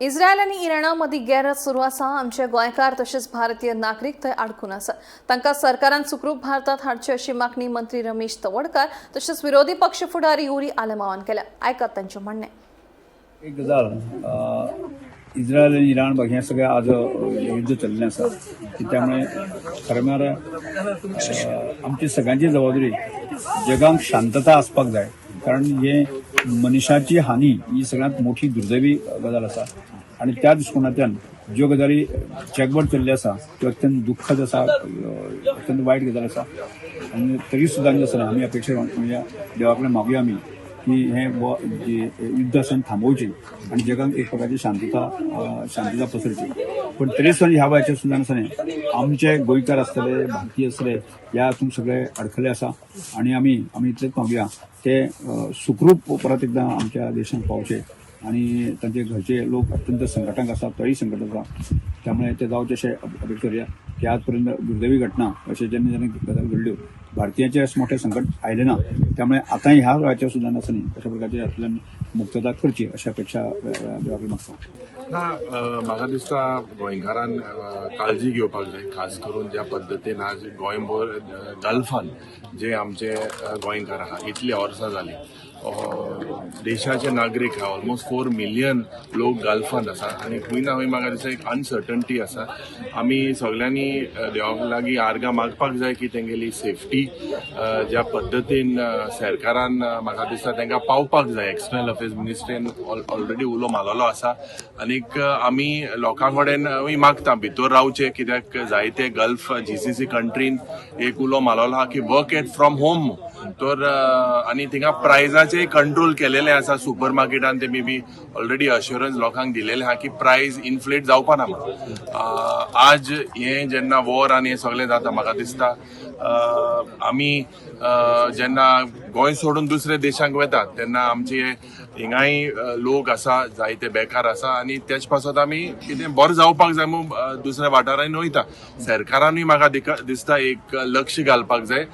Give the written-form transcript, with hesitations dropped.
Israel आणि इराणामध्ये गैरत सुरू आसा। आमचे गोंयकार तसेच भारतीय नागरिक थंय अडकून आसात। तांकां सरकारान सुखरूप भारतात हाडचे अशी मागणी मंत्री रमेश तवडकार तसेच विरोधी पक्ष फुडारी युरी आलमावान केल्या। आयकात तांचे म्हणणे। एक गजाल इस्रायल आणि इराण बघ हे सगळे आज युद्ध चल्लें आसा त्यामुळे खरें म्हळ्यार आमची सगळ्यांची जबाबदारी जगांक शांतता आसपाक जाय, कारण हे मनशाची हानी ही सगळ्यांत मोठी दुर्दैवी गजाल आसा आणि त्या दृष्टिकोनांतल्यान ज्यो गजाली जगभर चल्ले आसा त्यो अत्यंत दुःखद आसा, अत्यंत वायट गजाल आसा आणि तरी सुद्दां आसतना आमी अपेक्षा म्हणजे देवा कडेन मागुया आमी की हे युद्ध आसा थांबवचे आणि जगात एक प्रकारची शांतता पसरची। पण तरी सुद्दां ह्या वेळाचेर सुद्दां आसतना आमचे गोंयकार आसतले, भारतीय आसतले, ह्या हातूंत सगळे अडखले आसा आणि आमी इतलेंच मागुया ते सुखरूप परत एकदां आमच्या देशांत पावचे आणि तांचे घरचे लोक अत्यंत संकटांत आसा, तोय संकट आसा, त्यामुळे ते जावचे अशें अपेक्षा करूया की आज पर्यंत दुर्दैवी घटना अशें जेन्ना गजाल घडल्यो भारतीयांचे अशें मोठें संकट आयलें ना, त्यामुळे आतांय ह्या वेळाचेर सुद्दां आसतना अशा प्रकारचे हातूंतल्यान मुक्तता करची अशी अपेक्षा देवा कडेन मागता। म्हाका दिसता गोंयकारान काळजी घेवपाक जाय, खास करून ज्या पद्दतीन आज गोंयभर गल्फान जे आमचे गोंयकार आहा इतली वर्सां जाली, देशाचे नागरीक आहा, ऑलमोस्ट 4 मिलियन लोक गल्फान आसा आणि खंय ना खंय म्हाका दिसता एक अनसर्टनटी आसा। आमी सगळ्यांनी देवा लागीं आर्गां मागपाक जाय की तेंगेली सेफ्टी ज्या पद्दतीन सरकारान म्हाका दिसता तांकां पावपाक जाय। एक्सटर्नल अफेर्स मिनिस्ट्रीन ऑलरेडी उलो मारलेलो आसा आनीक आमी लोकां कडेन मागता भितर रावचे, कित्याक जायते गल्फ GCC कंट्रीन एक उलो मारलेलो आहा की वर्क एट फ्रॉम होम, तर आनी थिंगा प्रायजाचे कंट्रोल केलेले आसा। सुपर मार्केटान ते मे बी ऑलरेडी अश्युरन्स लोकांक दिलेले आहा की प्रायस इन्फ्लेट जावपाना म्हणून। आज हे जेन्ना वॉर आनी हे सगळें जाता म्हाका दिसता आमी जेन्ना गोंय सोडून दुसऱ्या देशांक वतात तेन्ना आमचे हिंगाय लोक आसा, जायते बेकार आसा आणि तेच पासत आमी कितें बरें जावपाक जाय म्हणून दुसऱ्या वाठारांनी वयता। सरकारानूय म्हाका दिसता एक लक्ष घालपाक जाय।